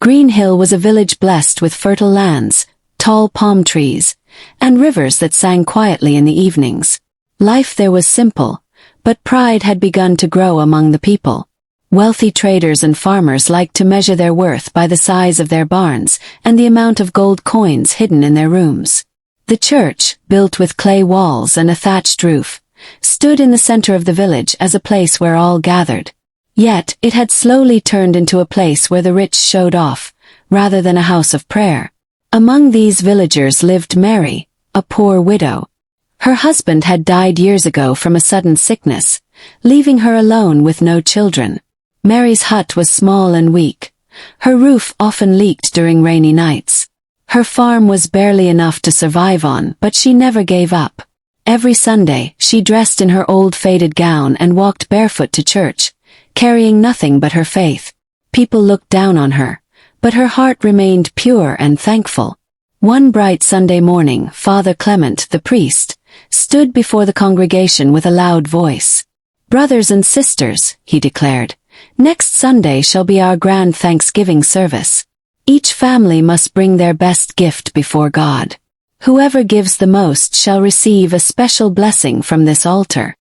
Greenhill was a village blessed with fertile lands, tall palm trees, and rivers that sang quietly in the evenings. Life there was simple, but pride had begun to grow among the people. Wealthy traders and farmers liked to measure their worth by the size of their barns and the amount of gold coins hidden in their rooms. The church, built with clay walls and a thatched roof, stood in the center of the village as a place where all gathered. Yet, it had slowly turned into a place where the rich showed off, rather than a house of prayer. Among these villagers lived Mary, a poor widow. Her husband had died years ago from a sudden sickness, leaving her alone with no children. Mary's hut was small and weak. Her roof often leaked during rainy nights. Her farm was barely enough to survive on, but she never gave up. Every Sunday, she dressed in her old faded gown and walked barefoot to church, carrying nothing but her faith. People looked down on her, but her heart remained pure and thankful. One bright Sunday morning, Father Clement, the priest, stood before the congregation with a loud voice. "Brothers and sisters," he declared, "next Sunday shall be our grand Thanksgiving service. Each family must bring their best gift before God. Whoever gives the most shall receive a special blessing from this altar."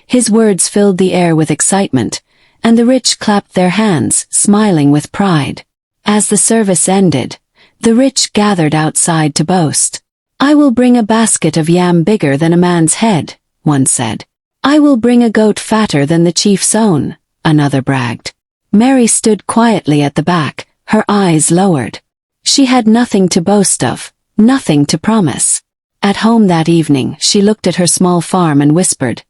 His words filled the air with excitement, and the rich clapped their hands, smiling with pride. As the service ended, the rich gathered outside to boast. "I will bring a basket of yam bigger than a man's head," one said. "I will bring a goat fatter than the chief's own," another bragged. Mary stood quietly at the back, her eyes lowered. She had nothing to boast of, nothing to promise. At home that evening, she looked at her small farm and whispered,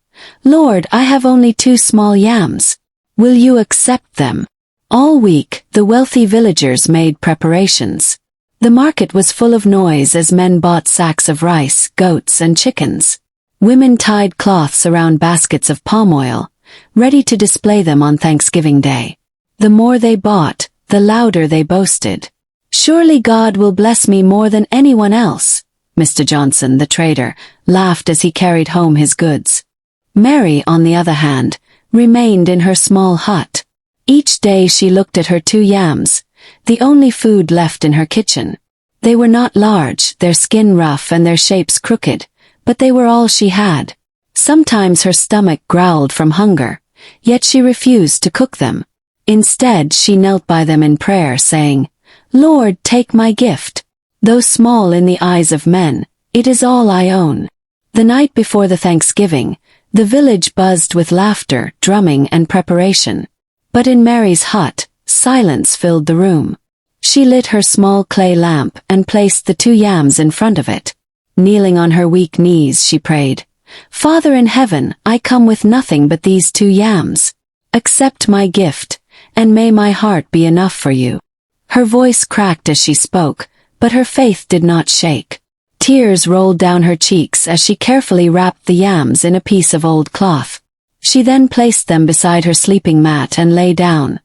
"Lord, I have only 2 small yams. Will you accept them?" All week, the wealthy villagers made preparations. The market was full of noise as men bought sacks of rice, goats, and chickens. Women tied cloths around baskets of palm oil, ready to display them on Thanksgiving Day. The more they bought, the louder they boasted. "Surely God will bless me more than anyone else," Mr. Johnson, the trader, laughed as he carried home his goods. Mary, on the other hand, remained in her small hut. Each day she looked at her 2 yams, the only food left in her kitchen. They were not large, their skin rough and their shapes crooked, but they were all she had. Sometimes her stomach growled from hunger, yet she refused to cook them. Instead, she knelt by them in prayer, saying, "Lord, take my gift. Though small in the eyes of men, it is all I own." The night before the Thanksgiving, the village buzzed with laughter, drumming, and preparation. But in Mary's hut, silence filled the room. She lit her small clay lamp and placed the 2 yams in front of it. Kneeling on her weak knees, she prayed, "Father in heaven, I come with nothing but these 2 yams. Accept my gift, and may my heart be enough for you." Her voice cracked as she spoke, but her faith did not shake. Tears rolled down her cheeks as she carefully wrapped the yams in a piece of old cloth. She then placed them beside her sleeping mat and lay down,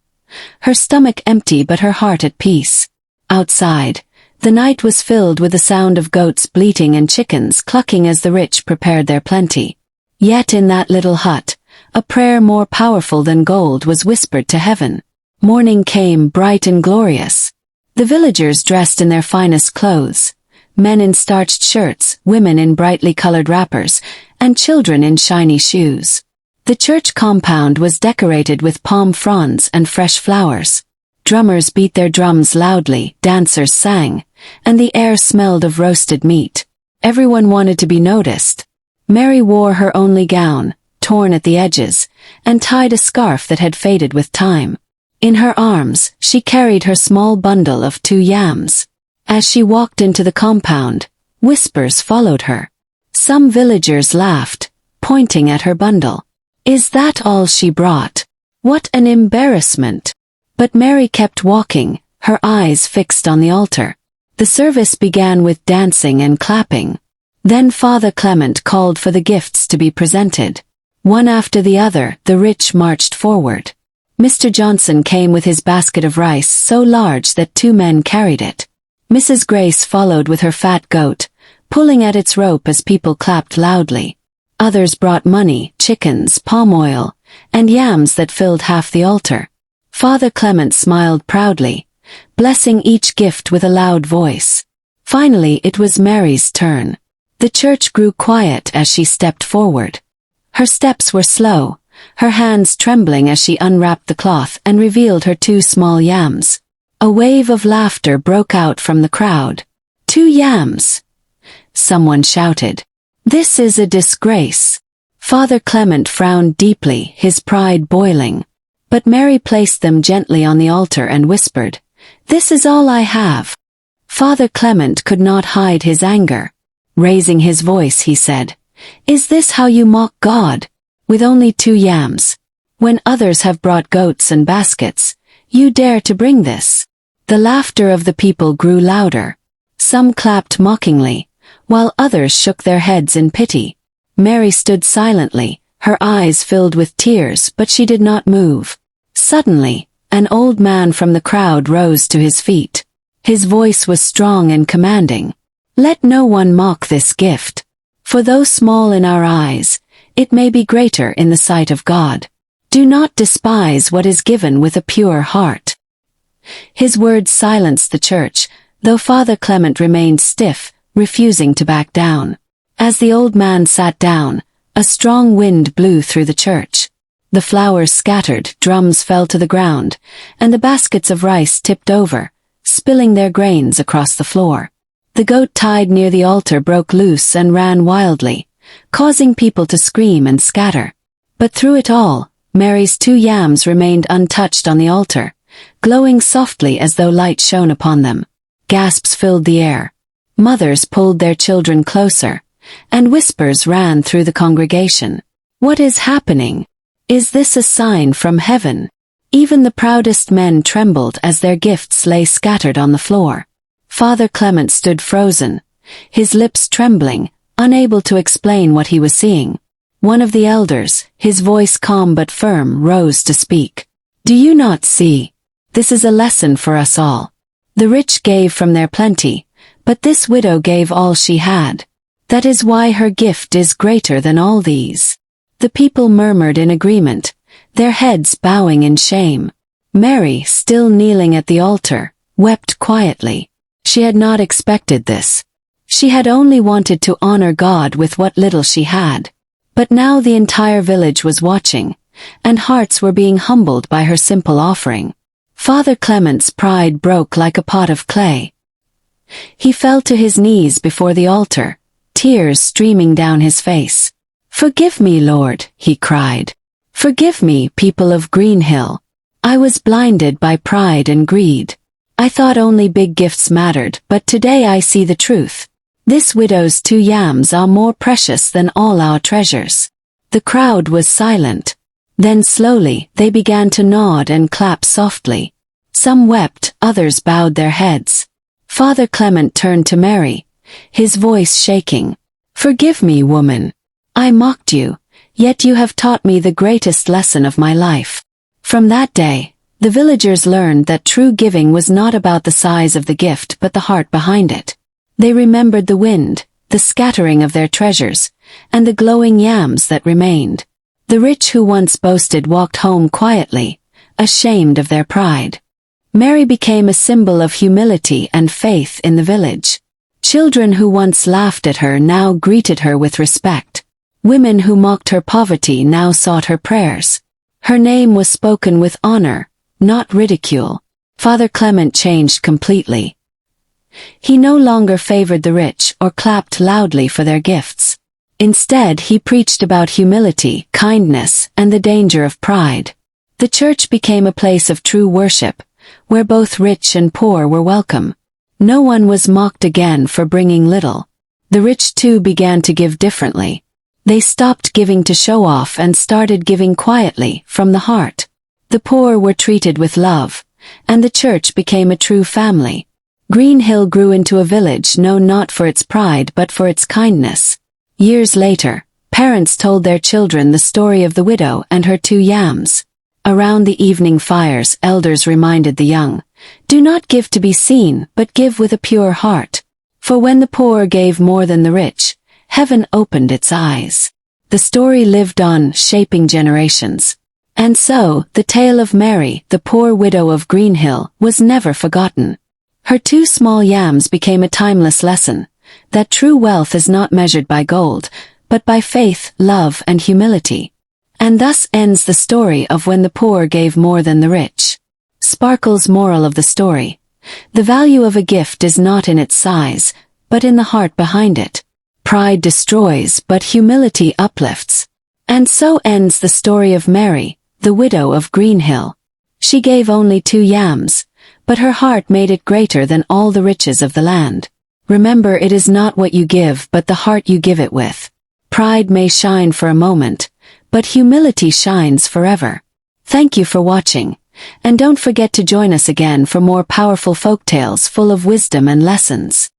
her stomach empty but her heart at peace. Outside, the night was filled with the sound of goats bleating and chickens clucking as the rich prepared their plenty. Yet in that little hut, a prayer more powerful than gold was whispered to heaven. Morning came bright and glorious. The villagers dressed in their finest clothes, men in starched shirts, women in brightly colored wrappers, and children in shiny shoes. The church compound was decorated with palm fronds and fresh flowers. Drummers beat their drums loudly, dancers sang, and the air smelled of roasted meat. Everyone wanted to be noticed. Mary wore her only gown, torn at the edges, and tied a scarf that had faded with time. In her arms, she carried her small bundle of 2 yams. As she walked into the compound, whispers followed her. Some villagers laughed, pointing at her bundle. "Is that all she brought? What an embarrassment!" But Mary kept walking, her eyes fixed on the altar. The service began with dancing and clapping. Then Father Clement called for the gifts to be presented. One after the other, the rich marched forward. Mr. Johnson came with his basket of rice so large that 2 men carried it. Mrs. Grace followed with her fat goat, pulling at its rope as people clapped loudly. Others brought money, chickens, palm oil, and yams that filled half the altar. Father Clement smiled proudly, blessing each gift with a loud voice. Finally, it was Mary's turn. The church grew quiet as she stepped forward. Her steps were slow, her hands trembling as she unwrapped the cloth and revealed her 2 small yams. A wave of laughter broke out from the crowd. 2 yams! Someone shouted. This is a disgrace. Father Clement frowned deeply, his pride boiling. But Mary placed them gently on the altar and whispered, This is all I have. Father Clement could not hide his anger. Raising his voice, he said, Is this how you mock God? With only 2 yams. When others have brought goats and baskets, you dare to bring this. The laughter of the people grew louder. Some clapped mockingly, while others shook their heads in pity. Mary stood silently, her eyes filled with tears, but she did not move. Suddenly, an old man from the crowd rose to his feet. His voice was strong and commanding. Let no one mock this gift. For though small in our eyes, it may be greater in the sight of God. Do not despise what is given with a pure heart. His words silenced the church, though Father Clement remained stiff, refusing to back down. As the old man sat down, a strong wind blew through the church. The flowers scattered, drums fell to the ground, and the baskets of rice tipped over, spilling their grains across the floor. The goat tied near the altar broke loose and ran wildly, causing people to scream and scatter. But through it all, Mary's 2 yams remained untouched on the altar, glowing softly as though light shone upon them. Gasps filled the air. Mothers pulled their children closer, and whispers ran through the congregation. What is happening? Is this a sign from heaven? Even the proudest men trembled as their gifts lay scattered on the floor. Father Clement stood frozen, his lips trembling, unable to explain what he was seeing. One of the elders, his voice calm but firm, rose to speak. Do you not see? This is a lesson for us all. The rich gave from their plenty, but this widow gave all she had. That is why her gift is greater than all these. The people murmured in agreement, their heads bowing in shame. Mary, still kneeling at the altar, wept quietly. She had not expected this. She had only wanted to honor God with what little she had. But now the entire village was watching, and hearts were being humbled by her simple offering. Father Clement's pride broke like a pot of clay. He fell to his knees before the altar, tears streaming down his face. Forgive me, Lord, he cried. Forgive me, people of Greenhill. I was blinded by pride and greed. I thought only big gifts mattered, but today I see the truth. This widow's 2 yams are more precious than all our treasures. The crowd was silent. Then slowly, they began to nod and clap softly. Some wept, others bowed their heads. Father Clement turned to Mary, his voice shaking. Forgive me, woman. I mocked you, yet you have taught me the greatest lesson of my life. From that day, the villagers learned that true giving was not about the size of the gift but the heart behind it. They remembered the wind, the scattering of their treasures, and the glowing yams that remained. The rich who once boasted walked home quietly, ashamed of their pride. Mary became a symbol of humility and faith in the village. Children who once laughed at her now greeted her with respect. Women who mocked her poverty now sought her prayers. Her name was spoken with honor, not ridicule. Father Clement changed completely. He no longer favored the rich or clapped loudly for their gifts. Instead, he preached about humility, kindness, and the danger of pride. The church became a place of true worship, where both rich and poor were welcome. No one was mocked again for bringing little. The rich too began to give differently. They stopped giving to show off and started giving quietly, from the heart. The poor were treated with love, and the church became a true family. Greenhill grew into a village known not for its pride but for its kindness. Years later, parents told their children the story of the widow and her 2 yams. Around the evening fires, elders reminded the young, "Do not give to be seen, but give with a pure heart. For when the poor gave more than the rich, heaven opened its eyes." The story lived on, shaping generations. And so, the tale of Mary, the poor widow of Greenhill, was never forgotten. Her 2 small yams became a timeless lesson, that true wealth is not measured by gold, but by faith, love, and humility. And thus ends the story of when the poor gave more than the rich. Sparkle's moral of the story: the value of a gift is not in its size, but in the heart behind it. Pride destroys, but humility uplifts. And so ends the story of Mary, the widow of Greenhill. She gave only 2 yams, but her heart made it greater than all the riches of the land. Remember, it is not what you give but the heart you give it with. Pride may shine for a moment, but humility shines forever. Thank you for watching, and don't forget to join us again for more powerful folktales full of wisdom and lessons.